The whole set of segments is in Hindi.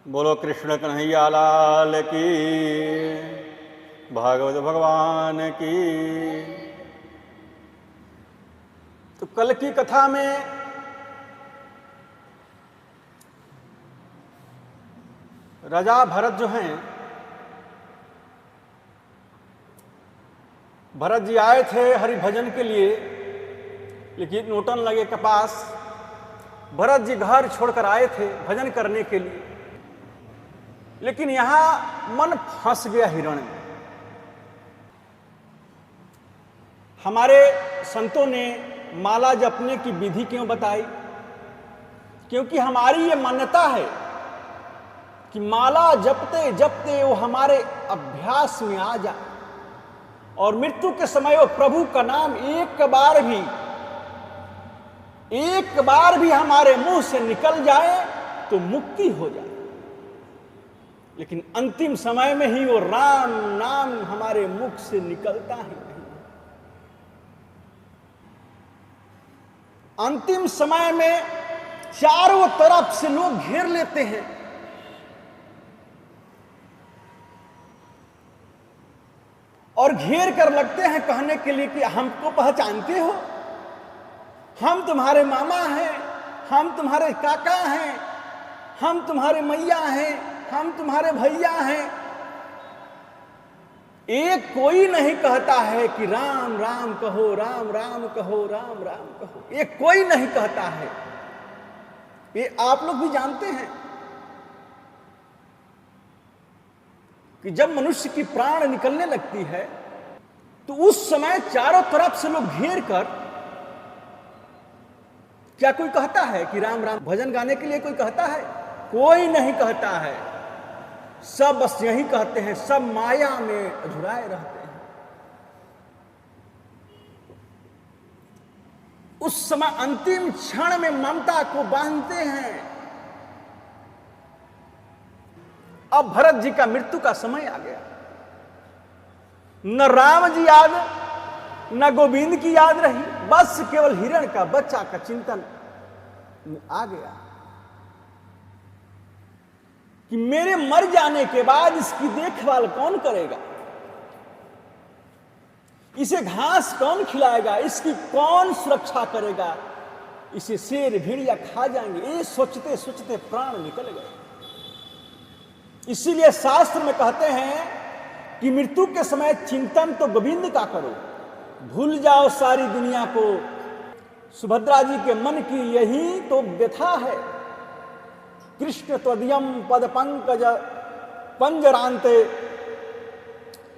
बोलो कृष्ण कन्हैया लाल की, भागवत भगवान की। तो कल की कथा में राजा भरत जो हैं, भरत जी आए थे हरि भजन के लिए, लेकिन नोटन लगे के पास। भरत जी घर छोड़कर आए थे भजन करने के लिए, लेकिन यहां मन फंस गया हिरण में। हमारे संतों ने माला जपने की विधि क्यों बताई? क्योंकि हमारी ये मान्यता है कि माला जपते जपते वो हमारे अभ्यास में आ जाए और मृत्यु के समय वो प्रभु का नाम एक बार भी हमारे मुंह से निकल जाए तो मुक्ति हो जाए। लेकिन अंतिम समय में ही वो राम नाम हमारे मुख से निकलता ही नहीं। अंतिम समय में चारों तरफ से लोग घेर लेते हैं, और घेर कर लगते हैं कहने के लिए कि हमको पहचानते हो, हम तुम्हारे मामा हैं, हम तुम्हारे काका हैं, हम तुम्हारे मैया हैं, हम तुम्हारे भैया हैं। एक कोई नहीं कहता है कि राम राम कहो, राम राम कहो, राम राम कहो। एक कोई नहीं कहता है। ये आप लोग भी जानते हैं कि जब मनुष्य की प्राण निकलने लगती है तो उस समय चारों तरफ से लोग घेर कर, क्या कोई कहता है कि राम राम? भजन गाने के लिए कोई कहता है? कोई नहीं कहता है। सब बस यही कहते हैं, सब माया में अधुराए रहते हैं। उस समय अंतिम क्षण में ममता को बांधते हैं। अब भरत जी का मृत्यु का समय आ गया। न राम जी याद, न गोविंद की याद रही, बस केवल हिरण का बच्चा का चिंतन आ गया कि मेरे मर जाने के बाद इसकी देखभाल कौन करेगा, इसे घास कौन खिलाएगा, इसकी कौन सुरक्षा करेगा, इसे शेर भेड़िया खा जाएंगे। ये सोचते सोचते प्राण निकल गए। इसीलिए शास्त्र में कहते हैं कि मृत्यु के समय चिंतन तो गोविंद का करो, भूल जाओ सारी दुनिया को। सुभद्रा जी के मन की यही तो व्यथा है। कृष्ण त्वदीयम पद पंकज पंजरांते,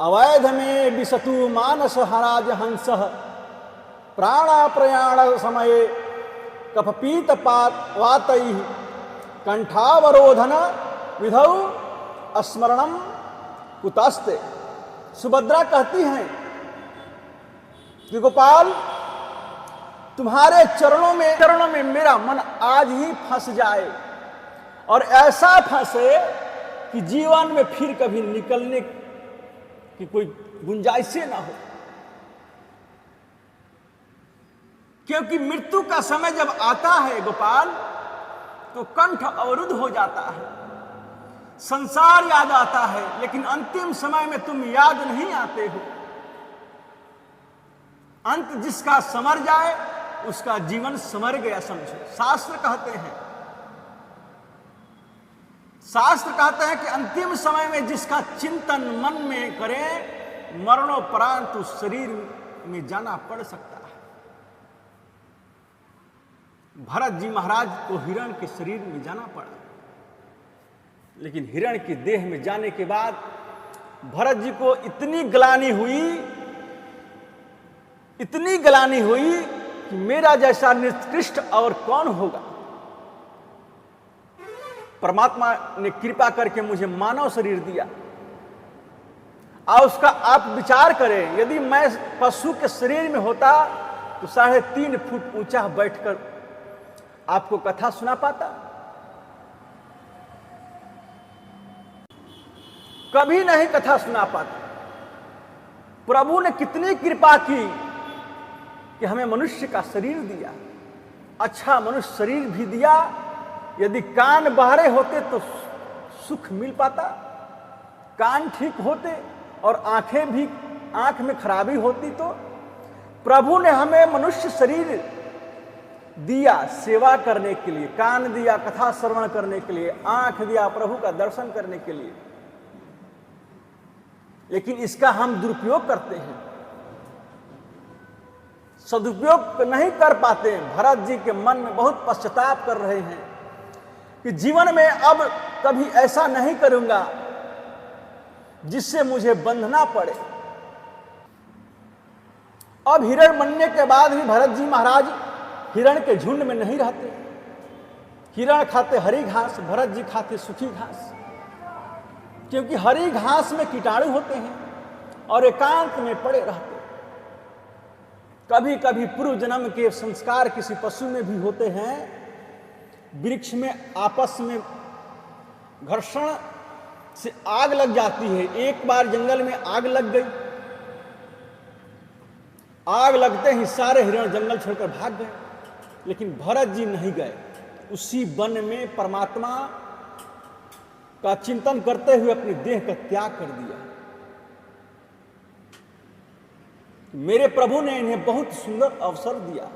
अवैध में विसतु मानस हराज हंस, प्राणा प्रयाण समय कफपीत वातई, कंठावरोधन विधौ स्मरणम कुतस्ते। सुभद्रा कहती हैं कि गोपाल, तुम्हारे चरणों में मेरा मन आज ही फंस जाए, और ऐसा फंसे कि जीवन में फिर कभी निकलने की कोई गुंजाइश ना हो। क्योंकि मृत्यु का समय जब आता है गोपाल, तो कंठ अवरुद्ध हो जाता है, संसार याद आता है, लेकिन अंतिम समय में तुम याद नहीं आते हो। अंत जिसका समर जाए उसका जीवन समर गया समझो। शास्त्र कहते हैं कि अंतिम समय में जिसका चिंतन मन में करे, मरणोपरांत उस शरीर में जाना पड़ सकता है। भरत जी महाराज को हिरण के शरीर में जाना पड़ा, लेकिन हिरण के देह में जाने के बाद भरत जी को इतनी ग्लानि हुई कि मेरा जैसा निकृष्ट और कौन होगा। परमात्मा ने कृपा करके मुझे मानव शरीर दिया, और उसका आप विचार करें, यदि मैं पशु के शरीर में होता तो 3.5 फुट ऊंचा बैठकर आपको कथा सुना पाता? कभी नहीं कथा सुना पाता। प्रभु ने कितनी कृपा की कि हमें मनुष्य का शरीर दिया, अच्छा मनुष्य शरीर भी दिया। यदि कान बहरे होते तो सुख मिल पाता, कान ठीक होते और आंख में खराबी होती। तो प्रभु ने हमें मनुष्य शरीर दिया सेवा करने के लिए, कान दिया कथा श्रवण करने के लिए, आंख दिया प्रभु का दर्शन करने के लिए, लेकिन इसका हम दुरुपयोग करते हैं, सदुपयोग नहीं कर पाते। भरत जी के मन में बहुत पश्चाताप कर रहे हैं कि जीवन में अब कभी ऐसा नहीं करूंगा जिससे मुझे बंधना पड़े। अब हिरण बनने के बाद भी भरत जी महाराज हिरण के झुंड में नहीं रहते। हिरण खाते हरी घास, भरत जी खाते सूखी घास, क्योंकि हरी घास में कीटाणु होते हैं और एकांत में पड़े रहते। कभी कभी पूर्व जन्म के संस्कार किसी पशु में भी होते हैं। वृक्ष में आपस में घर्षण से आग लग जाती है। एक बार जंगल में आग लग गई, आग लगते ही सारे हिरण जंगल छोड़कर भाग गए, लेकिन भरत जी नहीं गए। उसी वन में परमात्मा का चिंतन करते हुए अपनी देह का त्याग कर दिया। मेरे प्रभु ने इन्हें बहुत सुंदर अवसर दिया।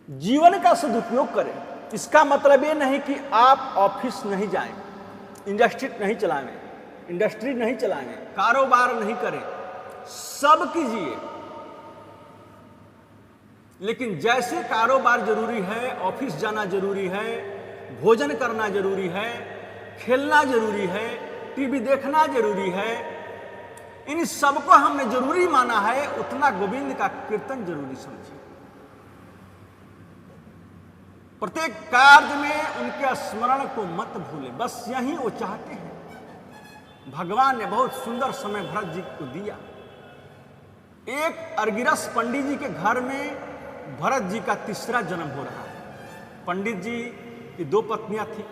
जीवन का सदुपयोग करें। इसका मतलब ये नहीं कि आप ऑफिस नहीं जाएं, इंडस्ट्री नहीं चलाएं, कारोबार नहीं करें, सब कीजिए, लेकिन जैसे कारोबार जरूरी है, ऑफिस जाना जरूरी है, भोजन करना जरूरी है, खेलना जरूरी है, टीवी देखना जरूरी है, इन सबको हमने जरूरी माना है, उतना गोविंद का कीर्तन जरूरी समझिए। प्रत्येक कार्य में उनके स्मरण को मत भूले, बस यही वो चाहते हैं। भगवान ने बहुत सुंदर समय भरत जी को दिया। एक अर्गिरस पंडित जी के घर में भरत जी का तीसरा जन्म हो रहा है। पंडित जी की 2 पत्नियां थी।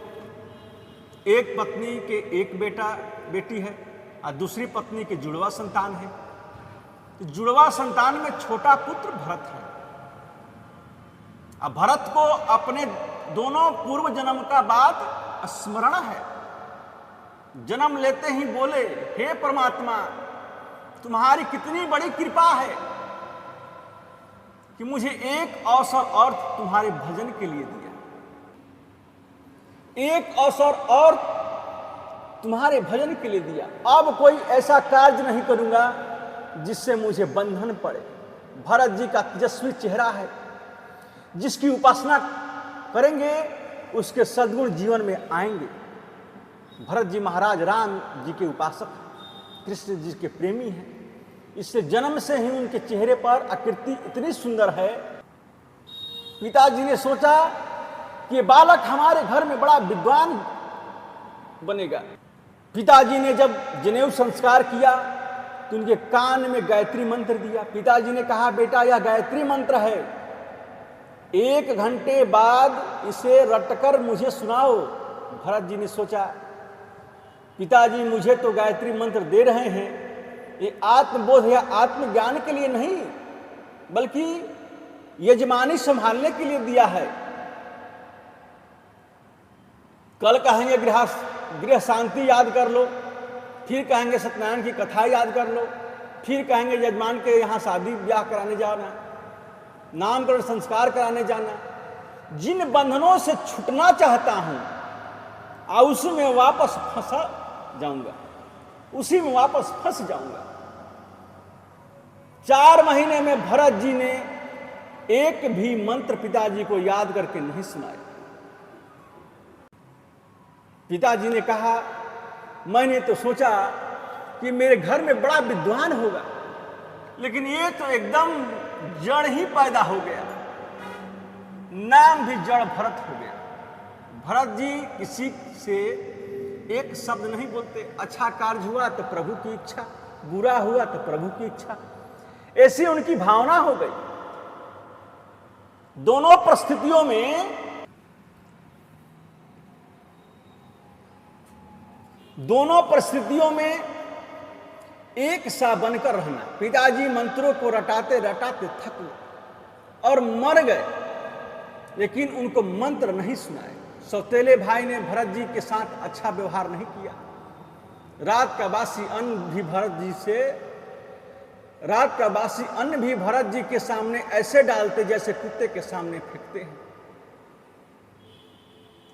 एक पत्नी के एक बेटी है और दूसरी पत्नी के जुड़वा संतान है। जुड़वा संतान में छोटा पुत्र भरत है। अब भरत को अपने दोनों पूर्व जन्म का बात स्मरण है। जन्म लेते ही बोले, हे परमात्मा, तुम्हारी कितनी बड़ी कृपा है कि मुझे एक अवसर और तुम्हारे भजन के लिए दिया, एक अवसर और तुम्हारे भजन के लिए दिया। अब कोई ऐसा कार्य नहीं करूंगा जिससे मुझे बंधन पड़े। भरत जी का तेजस्वी चेहरा है, जिसकी उपासना करेंगे उसके सद्गुण जीवन में आएंगे। भरत जी महाराज राम जी के उपासक, कृष्ण जी के प्रेमी हैं, इससे जन्म से ही उनके चेहरे पर आकृति इतनी सुंदर है। पिताजी ने सोचा कि बालक हमारे घर में बड़ा विद्वान बनेगा। पिताजी ने जब जनेऊ संस्कार किया तो उनके कान में गायत्री मंत्र दिया। पिताजी ने कहा, बेटा यह गायत्री मंत्र है, 1 घंटे बाद इसे रटकर मुझे सुनाओ। भरत जी ने सोचा, पिताजी मुझे तो गायत्री मंत्र दे रहे हैं, ये आत्मबोध या आत्मज्ञान के लिए नहीं, बल्कि यजमानी संभालने के लिए दिया है। कल कहेंगे गृह शांति याद कर लो, फिर कहेंगे सत्यनारायण की कथा याद कर लो, फिर कहेंगे यजमान के यहाँ शादी ब्याह कराने जाना, नामकरण संस्कार कराने जाना। जिन बंधनों से छूटना चाहता हूं और उसी में वापस फंसा जाऊंगा, उसी में वापस फंस जाऊंगा। 4 महीने में भरत जी ने एक भी मंत्र पिताजी को याद करके नहीं सुनाया। पिताजी ने कहा, मैंने तो सोचा कि मेरे घर में बड़ा विद्वान होगा, लेकिन ये तो एकदम जड़ ही पैदा हो गया, नाम भी जड़ भरत हो गया। भरत जी किसी से एक शब्द नहीं बोलते। अच्छा कार्य हुआ तो प्रभु की इच्छा, बुरा हुआ तो प्रभु की इच्छा, ऐसी उनकी भावना हो गई। दोनों परिस्थितियों में एक सा बनकर रहना। पिताजी मंत्रों को रटाते रटाते थक गए और मर गए, लेकिन उनको मंत्र नहीं सुनाए। सौतेले भाई ने भरत जी के साथ अच्छा व्यवहार नहीं किया। रात का बासी अन्न भी भरत जी के सामने ऐसे डालते जैसे कुत्ते के सामने फेंकते हैं।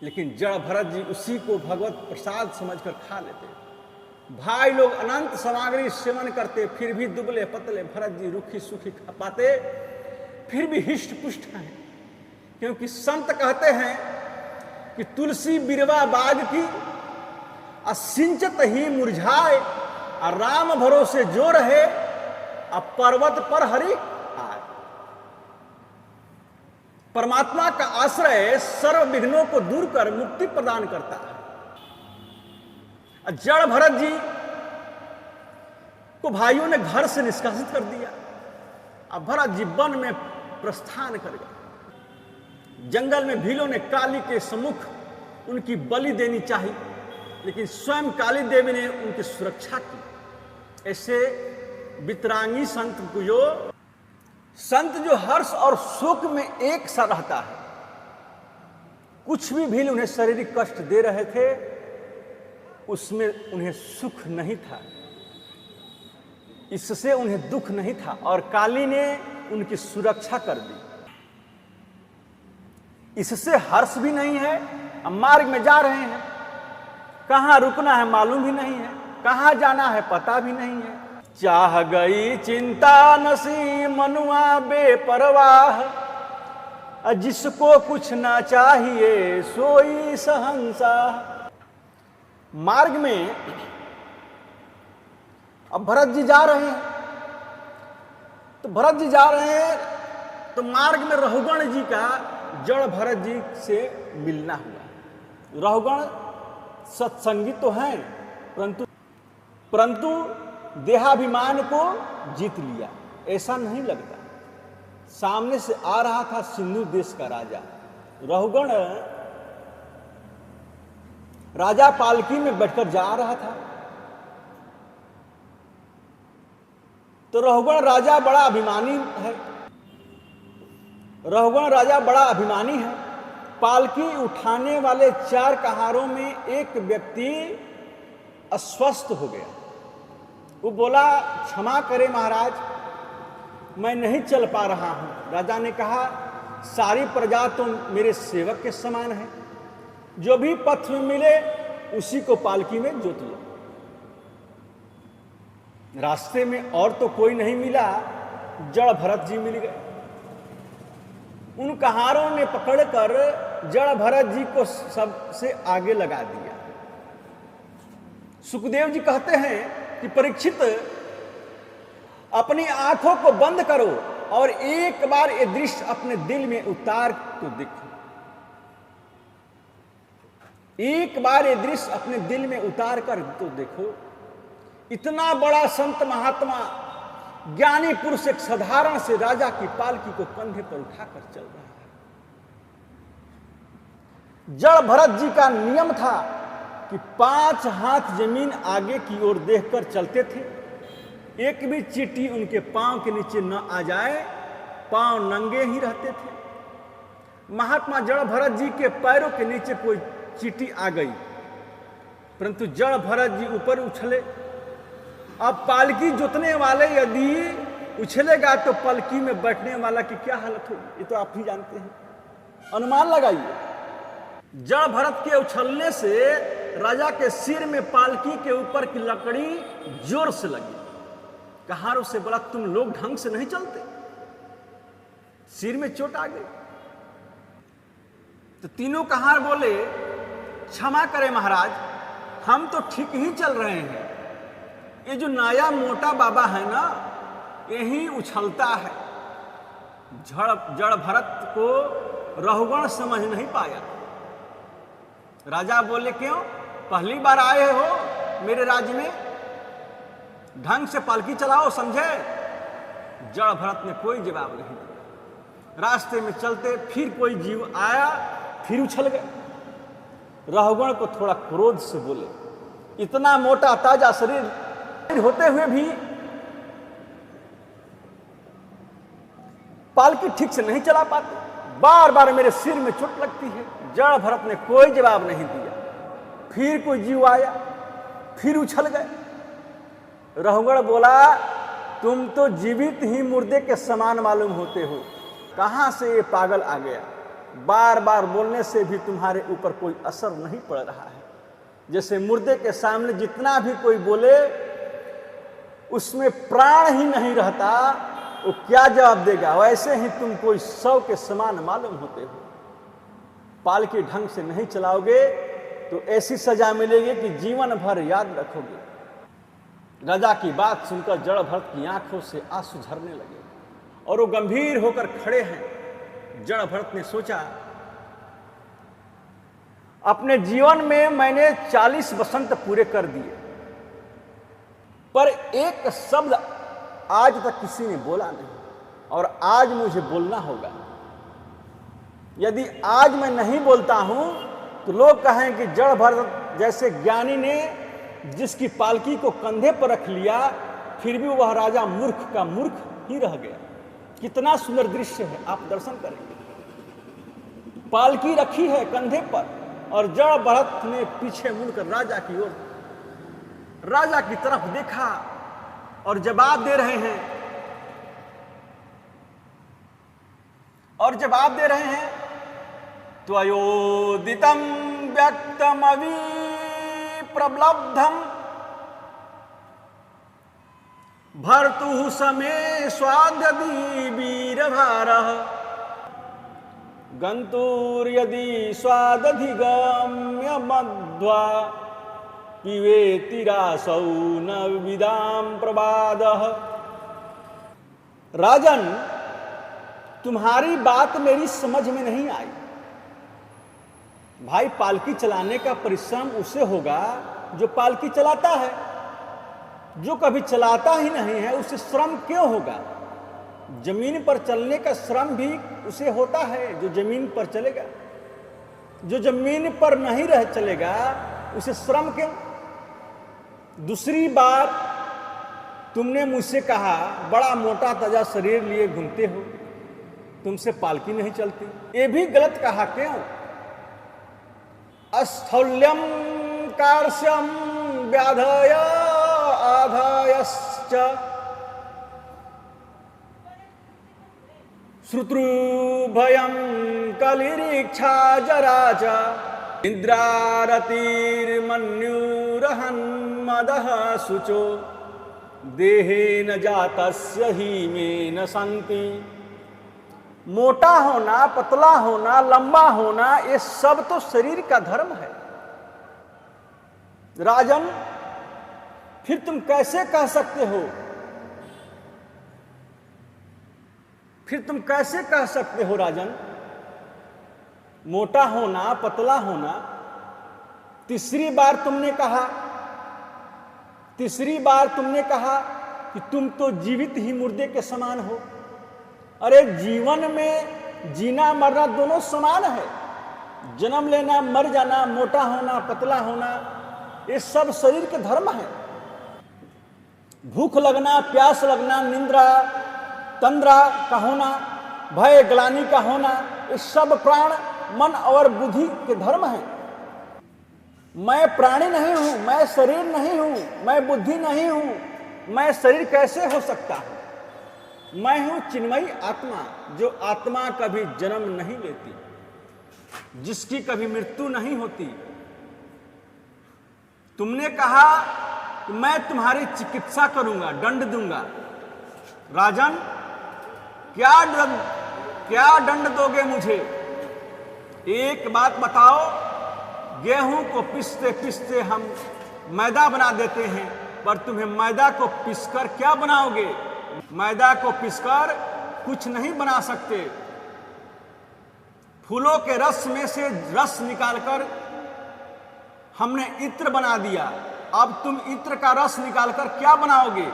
लेकिन जड़ भरत जी उसी को भगवत प्रसाद समझकर खा लेते। भाई लोग अनंत सामग्री सेवन करते, फिर भी दुबले पतले भरत जी रूखी सूखी खा पाते, फिर भी हिष्ट पुष्ट हैं। क्योंकि संत कहते हैं कि तुलसी बिरवा बाग की असिंचत ही मुरझाए, और राम भरोसे जो रहे अब पर्वत पर हरि आए। परमात्मा का आश्रय सर्व विघ्नों को दूर कर मुक्ति प्रदान करता है। जड़ भरत जी को भाइयों ने घर से निष्कासित कर दिया। अब भरत जी वन में प्रस्थान कर गए। जंगल में भीलों ने काली के सम्मुख उनकी बलि देनी चाहिए, लेकिन स्वयं काली देवी ने उनकी सुरक्षा की। ऐसे वितरांगी संत जो हर्ष और शोक में एक सा रहता है। कुछ भी भील उन्हें शारीरिक कष्ट दे रहे थे, उसमें उन्हें सुख नहीं था, इससे उन्हें दुख नहीं था, और काली ने उनकी सुरक्षा कर दी। इससे हर्ष भी नहीं है। अब मार्ग में जा रहे हैं, कहां रुकना है मालूम भी नहीं है, कहां जाना है पता भी नहीं है। चाह गई चिंता नसी मनुआ बेपरवाह, जिसको कुछ ना चाहिए सोई सहंसाह। मार्ग में अब भरत जी जा रहे हैं, तो मार्ग में रहुगण जी का जड़ भरत जी से मिलना हुआ। रहुगण सत्संगी तो हैं, परंतु देहाभिमान को जीत लिया ऐसा नहीं लगता। सामने से आ रहा था सिंधु देश का राजा। रहुगण राजा पालकी में बैठकर जा रहा था, तो रहुगण राजा बड़ा अभिमानी है। पालकी उठाने वाले 4 कहारों में एक व्यक्ति अस्वस्थ हो गया। वो बोला, क्षमा करें महाराज, मैं नहीं चल पा रहा हूं। राजा ने कहा, सारी प्रजा तो मेरे सेवक के समान है, जो भी पथ में मिले उसी को पालकी में जोत लो। रास्ते में और तो कोई नहीं मिला, जड़ भरत जी मिल गए। उन कहारों ने पकड़कर जड़ भरत जी को सबसे आगे लगा दिया। सुखदेव जी कहते हैं कि परीक्षित, अपनी आंखों को बंद करो और एक बार ये दृश्य अपने दिल में उतार तो देखो। एक बार ये दृश्य अपने दिल में उतार कर तो देखो। इतना बड़ा संत महात्मा ज्ञानी पुरुष एक साधारण से राजा की पालकी को कंधे पर उठाकर चल रहा है। जड़ भरत जी का नियम था कि 5 हाथ जमीन आगे की ओर देखकर चलते थे। एक भी चींटी उनके पांव के नीचे न आ जाए, पांव नंगे ही रहते थे। महात्मा जड़ भरत जी के पैरों के नीचे कोई चींटी आ गई, परंतु जड़ भरत जी ऊपर उछले। अब पालकी जोतने वाले यदि उछलेगा तो पालकी में बैठने वाला की क्या हालत होगी, ये तो आप ही जानते हैं। अनुमान लगाइए। जड़ भरत के उछलने से राजा के सिर में पालकी के ऊपर की लकड़ी जोर से लगी। कहारों से बोला, तुम लोग ढंग से नहीं चलते, सिर में चोट आ गई। तो तीनों कहार बोले, क्षमा करें महाराज, हम तो ठीक ही चल रहे हैं, ये जो नया मोटा बाबा है ना, यही उछलता है। जड़ भरत को रहुगण समझ नहीं पाया। राजा बोले, क्यों, पहली बार आए हो मेरे राज्य में, ढंग से पालकी चलाओ, समझे। जड़ भरत ने कोई जवाब नहीं दिया। रास्ते में चलते फिर कोई जीव आया, फिर उछल गए। रहुगण को थोड़ा क्रोध से बोले, इतना मोटा ताजा शरीर होते हुए भी पालकी ठीक से नहीं चला पाते, बार बार मेरे सिर में चोट लगती है। जड़ भरत ने कोई जवाब नहीं दिया। फिर कोई जीव आया, फिर उछल गए। रहुगण बोला, तुम तो जीवित ही मुर्दे के समान मालूम होते हो, कहां से ये पागल आ गया? बार बार बोलने से भी तुम्हारे ऊपर कोई असर नहीं पड़ रहा है। जैसे मुर्दे के सामने जितना भी कोई बोले उसमें प्राण ही नहीं रहता, वो क्या जवाब देगा? वैसे ही तुम कोई शव के समान मालूम होते हो। पालकी ढंग से नहीं चलाओगे तो ऐसी सजा मिलेगी कि जीवन भर याद रखोगे। राजा की बात सुनकर जड़ भरत की आंखों से आंसू झरने लगे और वो गंभीर होकर खड़े हैं। जड़ भरत ने सोचा, अपने जीवन में मैंने 40 वसंत पूरे कर दिए, पर एक शब्द आज तक किसी ने बोला नहीं, और आज मुझे बोलना होगा। यदि आज मैं नहीं बोलता हूं तो लोग कहें कि जड़ भरत जैसे ज्ञानी ने जिसकी पालकी को कंधे पर रख लिया, फिर भी वह राजा मूर्ख का मूर्ख ही रह गया। कितना सुंदर दृश्य है, आप दर्शन करेंगे। पालकी रखी है कंधे पर और जड़ भरत ने पीछे मुड़कर राजा की तरफ देखा और जवाब दे रहे हैं। त्वयोदितं व्यक्तमवि प्रबलब्धम भर्तुः समे स्वाद्यदि वीरभारः गन्तुर्यदि स्वादधिगम्य मध्वा पिबेति रासौ न विदां प्रबादः। राजन, तुम्हारी बात मेरी समझ में नहीं आई। भाई, पालकी चलाने का परिश्रम उसे होगा जो पालकी चलाता है। जो कभी चलाता ही नहीं है उसे श्रम क्यों होगा? जमीन पर चलने का श्रम भी उसे होता है जो जमीन पर चलेगा। जो जमीन पर नहीं रह चलेगा उसे श्रम क्यों? दूसरी बार तुमने मुझसे कहा, बड़ा मोटा ताजा शरीर लिए घूमते हो, तुमसे पालकी नहीं चलती। ये भी गलत कहा क्यों? अस्थौल्यम कार्श्यम व्याधय आधयश्च श्रुतृभयं कलिरीक्षा जरा च निद्रारतिर्मन्युरहन्मदः शुचो देहेन जातस्य ही में न सन्ति। मोटा होना, पतला होना, लंबा होना, ये सब तो शरीर का धर्म है। राजन, फिर तुम कैसे कह सकते हो? राजन, मोटा होना, पतला होना? तीसरी बार तुमने कहा कि तुम तो जीवित ही मुर्दे के समान हो। अरे, जीवन में जीना मरना दोनों समान है। जन्म लेना, मर जाना, मोटा होना, पतला होना, ये सब शरीर के धर्म है। भूख लगना, प्यास लगना, निंद्रा तंद्रा का होना, भय ग्लानि का होना, ये सब प्राण, मन और बुद्धि के धर्म है। मैं प्राणी नहीं हूं, मैं शरीर नहीं हूं, मैं बुद्धि नहीं हूं, मैं शरीर कैसे हो सकता हूं? मैं हूं चिन्मयी आत्मा, जो आत्मा कभी जन्म नहीं लेती, जिसकी कभी मृत्यु नहीं होती। तुमने कहा कि मैं तुम्हारी चिकित्सा करूंगा, दंड दूंगा। राजन, क्या दंड दोगे मुझे? एक बात बताओ, गेहूं को पीसते पीसते हम मैदा बना देते हैं, पर तुम्हें मैदा को पीसकर क्या बनाओगे? मैदा को पीसकर कुछ नहीं बना सकते। फूलों के रस में से रस निकालकर हमने इत्र बना दिया, अब तुम इत्र का रस निकालकर क्या बनाओगे?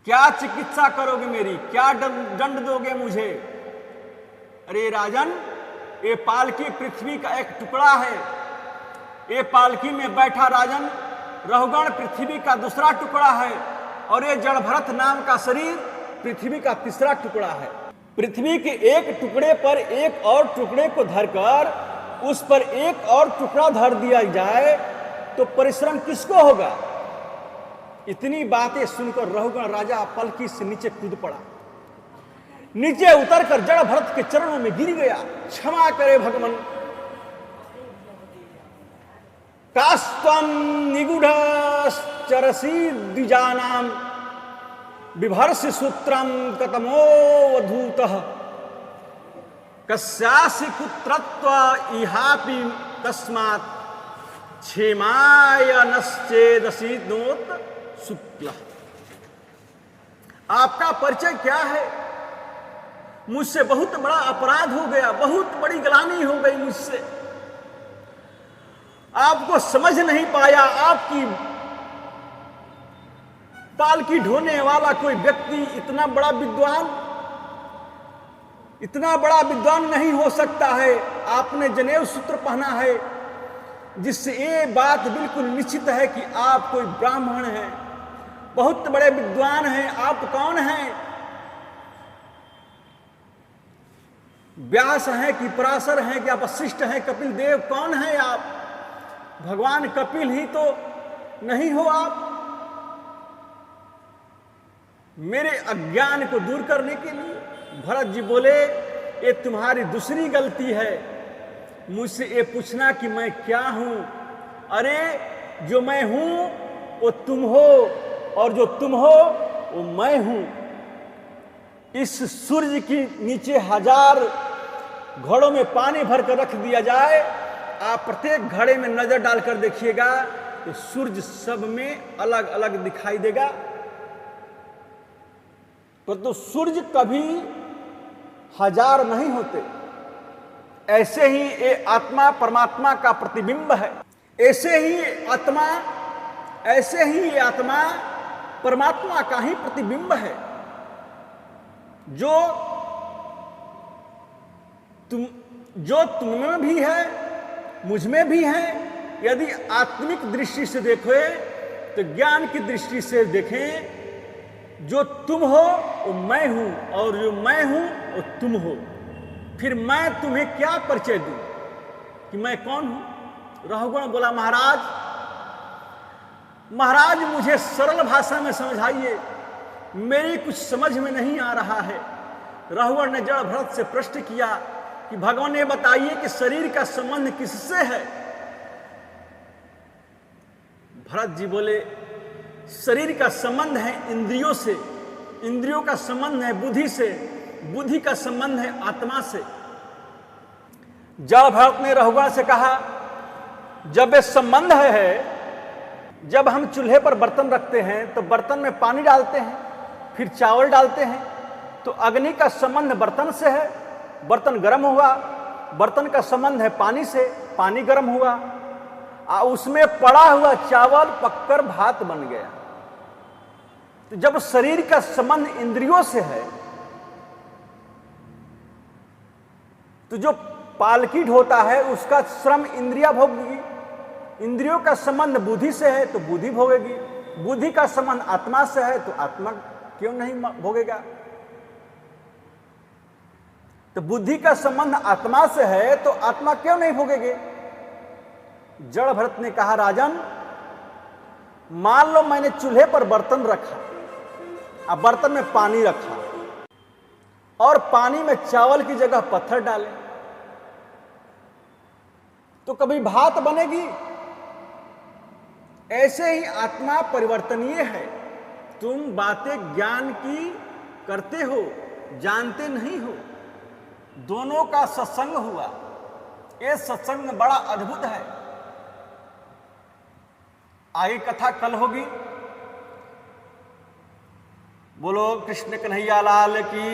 क्या चिकित्सा करोगे मेरी? क्या दंड दोगे मुझे? अरे राजन, ये पालकी पृथ्वी का एक टुकड़ा है। ये पालकी में बैठा राजन रहुगण पृथ्वी का दूसरा टुकड़ा है, और ये जड़ भरत नाम का शरीर पृथ्वी का तीसरा टुकड़ा है। पृथ्वी के एक टुकड़े पर एक और टुकड़े को धरकर उस पर एक और टुकड़ा धर दिया जाए तो परिश्रम किसको होगा? इतनी बातें सुनकर रहुगण राजा पलकी से नीचे कूद पड़ा, नीचे उतरकर जड़ भरत के चरणों में गिर गया। क्षमा करे भगवान, कास्त्वं निगूढ़श्चरसि द्विजानां बिभर्षि सूत्रं कतमोऽवधूतः कस्यासि पुत्रत्व इहापि तस्मात् क्षेमाय नश्चेदसि नोत शुक्ल। आपका परिचय क्या है? मुझसे बहुत बड़ा अपराध हो गया, बहुत बड़ी गलानी हो गई मुझसे। आपको समझ नहीं पाया, आपकी पालकी ढोने वाला कोई व्यक्ति इतना बड़ा विद्वान नहीं हो सकता है। आपने जनेऊ सूत्र पहना है जिससे ये बात बिल्कुल निश्चित है कि आप कोई ब्राह्मण हैं, बहुत बड़े विद्वान हैं। आप कौन हैं? व्यास हैं कि पराशर हैं कि आप वशिष्ठ हैं, कपिल देव? कौन हैं आप? भगवान कपिल ही तो नहीं हो आप? मेरे अज्ञान को दूर करने के लिए भरत जी बोले, ये तुम्हारी दूसरी गलती है, मुझसे ये पूछना कि मैं क्या हूं। अरे जो मैं हूं वो तुम हो, और जो तुम हो वो मैं हूं। इस सूर्य की नीचे 1000 घड़ों में पानी भरकर रख दिया जाए, आप प्रत्येक घड़े में नजर डालकर देखिएगा तो सूर्य सब में अलग अलग दिखाई देगा, परंतु सूर्य कभी 1000 नहीं होते। ऐसे ही ये आत्मा परमात्मा का प्रतिबिंब है, ऐसे ही ये आत्मा परमात्मा का ही प्रतिबिंब है। जो तुम में भी है, मुझ में भी है। यदि आत्मिक दृष्टि से देखें तो ज्ञान की दृष्टि से देखें, जो तुम हो वो मैं हूं, और जो मैं हूं वो तुम हो। फिर मैं तुम्हें क्या परिचय दूं कि मैं कौन हूं? रहुगण बोला, महाराज मुझे सरल भाषा में समझाइए, मेरी कुछ समझ में नहीं आ रहा है। रहुगण ने जड़ भरत से प्रश्न किया कि भगवान ये बताइए कि शरीर का संबंध किससे है? भरत जी बोले, शरीर का संबंध है इंद्रियों से, इंद्रियों का संबंध है बुद्धि से, बुद्धि का संबंध है आत्मा से। जड़ भरत ने रहुगण से कहा, जब ये संबंध है, जब हम चूल्हे पर बर्तन रखते हैं तो बर्तन में पानी डालते हैं, फिर चावल डालते हैं, तो अग्नि का संबंध बर्तन से है, बर्तन गर्म हुआ। बर्तन का संबंध है पानी से, पानी गर्म हुआ, उसमें पड़ा हुआ चावल पककर भात बन गया। तो जब शरीर का संबंध इंद्रियों से है, तो जो पालकी ढोता है उसका श्रम इंद्रिया भोगेगी। इंद्रियों का संबंध बुद्धि से है तो बुद्धि भोगेगी, बुद्धि का संबंध आत्मा से है तो आत्मा क्यों नहीं भोगेगा? तो बुद्धि का संबंध आत्मा से है तो आत्मा क्यों नहीं भोगेगी? जड़ भरत ने कहा, राजन मान लो मैंने चूल्हे पर बर्तन रखा, अब बर्तन में पानी रखा और पानी में चावल की जगह पत्थर डाले, तो कभी भात बनेगी? ऐसे ही आत्मा परिवर्तनीय है। तुम बातें ज्ञान की करते हो, जानते नहीं हो। दोनों का सत्संग हुआ, ये सत्संग बड़ा अद्भुत है। आगे कथा कल होगी। बोलो कृष्ण कन्हैया लाल की।